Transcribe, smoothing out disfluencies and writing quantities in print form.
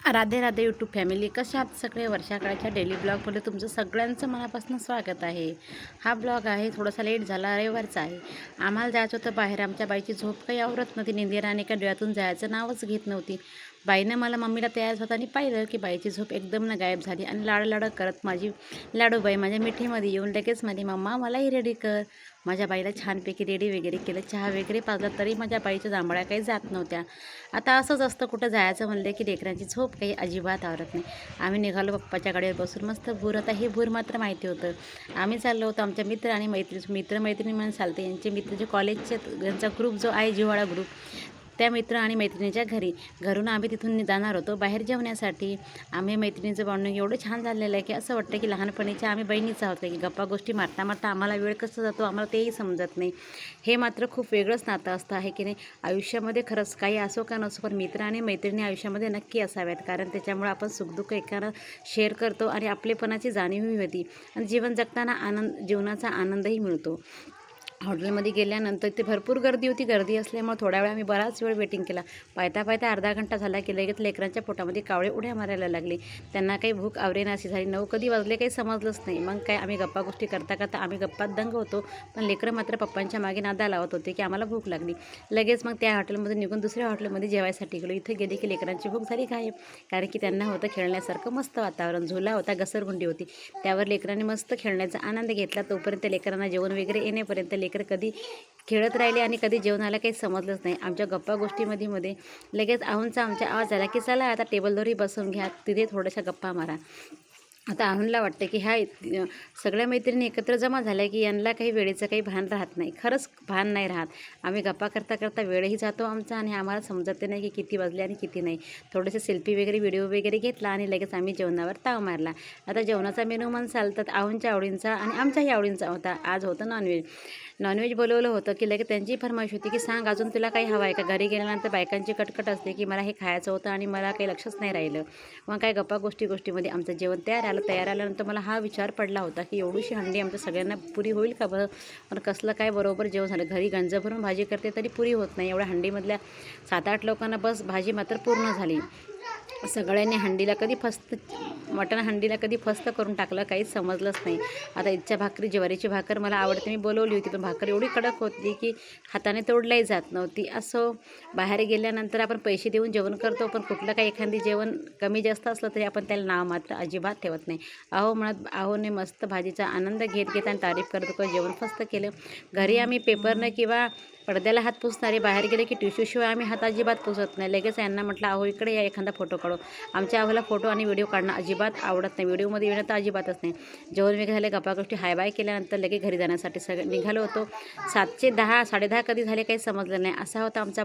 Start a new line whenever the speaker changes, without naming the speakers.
Radhe Radhe YouTube family, कशा आहात सगळे? वर्षाकाळच्या डेली ब्लॉगमध्ये तुमचं सगळ्यांचं मनापासून स्वागत आहे. हा ब्लॉग आहे थोडासा लेट झाला, रविवारचा आहे. आम्हाला जायचं होतं बाहेर. आमच्या बाईची झोप काही आवरत नव्हती. निंदिराने का डोळ्यातून जायचं नावच घेत नव्हती. बाईनं मला मम्मीला तयार होताना पाहिलं की बाईची झोप एकदम गायब झाली आणि लाड करत माझी लाडूबाई माझ्या मिठीमध्ये येऊन लगेच म्हणे, मम्मा मलाही रेडी कर. माझ्या बाईला छानपैकी रेडी वगैरे केलं, चहा वगैरे पाजला, तरी माझ्या बाईच्या जांभळ्या काही जात नव्हत्या. आता असंच असतं, कुठं जायचं म्हणलं की लेकरांची झोप काही अजिबात आवरत नाही. आम्ही निघालो पप्पाच्या गाडीवर बसून मस्त भूर. आता हे भूर मात्र माहिती होतं. आम्ही चाललो होतो आमच्या मित्र आणि मैत्रिणी म्हणून चालते यांचे मित्रचे कॉलेजचे यांचा ग्रुप जो आहे जिव्हाळा ग्रुप, त्या मित्र आणि मैत्रिणीच्या घरून आम्ही तिथून जाणार होतो बाहेर जेवण्यासाठी. आम्ही मैत्रिणीचं बॉन्डिंग एवढं छान झालेलं आहे की असं वाटतं की लहानपणीच्या आम्ही बहिणीच आहोत. की गप्पा गोष्टी मारता मारता आम्हाला वेळ कसं जातो आम्हाला तेही समजत नाही. हे मात्र खूप वेगळंच नातं असतं आहे की नाही. आयुष्यामध्ये खरंच काही असो का नसो, पण मित्र आणि मैत्रिणी आयुष्यामध्ये नक्की असाव्यात, कारण त्याच्यामुळे आपण सुखदुःख एकानं शेअर करतो आणि आपलेपणाची जाणीवही होती आणि जीवन जगताना जीवनाचा आनंदही मिळतो. हॉटेलमध्ये गेल्यानंतर ते भरपूर गर्दी होती. गर्दी असल्यामुळे थोड्या वेळ आम्ही बराच वेळ वेटिंग केला. पायता अर्धा घंटा झाला की लगेच लेकरांच्या पोटामध्ये कावळे उड्या मारायला लागले. त्यांना काही भूक आवरेनाशी झाली. 9 कधी वाजले काही समजलंच नाही. मग काय आम्ही गप्पा गोष्टी करता आम्ही गप्पात दंग होतो, पण लेकरं मात्र पप्पांच्या मागे नादा लावत होते की आम्हाला भूक लागली. लगेच मग त्या हॉटेलमध्ये निघून दुसऱ्या हॉटेलमध्ये जेवायसाठी गेलो. इथे गेले की लेकरांची भूक झाली गायब, कारण की त्यांना होतं खेळण्यासारखं मस्त वातावरण. झुला होता, घसरगुंडी होती, त्यावर लेकरांनी मस्त खेळण्याचा आनंद घेतला. तोपर्यंत लेकरांना जेवण वगैरे येण्यापर्यंत लेकरं कधी खेळत राहिले आणि कधी जेवणाला काही समजलंच नाही. आमच्या गप्पा गोष्टीमध्ये लगेच आमचा आवाज झाला की चला आता टेबलवरही बसून घ्या, तिथे थोड्याशा गप्पा मारा. आता आहुनला वाटतं की सगळ्या मैत्रिणी एकत्र जमा झाल्या की यांना काही वेळेचं काही भान राहत नाही. खरंच भान नाही राहत. आम्ही गप्पा करता वेळही जातो आमचा आणि आम्हाला समजत नाही की किती वाजले आणि किती नाही. थोडेसे सेल्फी वगैरे व्हिडिओ वगैरे घेतला आणि लगेच आम्ही जेवणावर ताव मारला. आता जेवणाचा मेनू मन चालतात आहुंच्या आवडींचा आणि आमच्याही आवडींचा होता. आज होतं नॉनव्हेज बोलवलं होतं की लगेच त्यांची फरमाईश होती की सांग अजून तुला काही हवं आहे का. घरी गेल्यानंतर बायकांची कटकट असते की मला हे खायचं होतं आणि मला काही लक्षच नाही राहिलं. मग काय गप्पा गोष्टीमध्ये आमचं जेवण तयार आल्यानंतर मला हा विचार पडला होता की एवढीशी हंडी आमच्या सगळ्यांना पुरी होईल का बरं. पण कसलं काय बरोबर जेवण झालं. घरी गंज भरून भाजी करते तरी पुरी होत नाही. एवढ्या हंडीमधल्या 7-8 लोकांना बस भाजी मात्र पूर्ण झाली. सगळ्यांनी हंडीला कधी मटण हंडीला कधी फस्त करून टाकलं काहीच समजलंच नाही. आता इच्छा भाकरी, ज्वारीची भाकर मला आवडते, मी बोलवली होती, पण भाकर एवढी कडक होती की हाताने तोडल्याही जात नव्हती. असं बाहेर गेल्यानंतर आपण पैसे देऊन जेवण करतो, पण कुठलं काही एखादी जेवण कमी जास्त असलं तरी आपण त्याला नाव मात्र अजिबात ठेवत नाही. आहोने मस्त भाजीचा आनंद घेत आणि तारीफ करत जेवण फस्त केलं. घरी आम्ही पेपरनं किंवा पडद्याला हात पुसणारे, बाहेर गेले की टिश्यूशिवाय आम्ही हात अजिबात पुसत नाही. लगेच यांना म्हटलं अहो इकडे या, एखादा फोटो काढू. आमच्या आम्हाला फोटो आणि व्हिडिओ काढणं अजिबात आवडत नाही. व्हिडिओमध्ये येणं तर अजिबातच नाही. जेवण वगैरे झाले, गप्पा गोष्टी हाय बाय केल्यानंतर लगेच घरी जाण्यासाठी सगळे निघालो होतो. 7:10 10:30 कधी झाले काही समजलं नाही. असा होता आमचा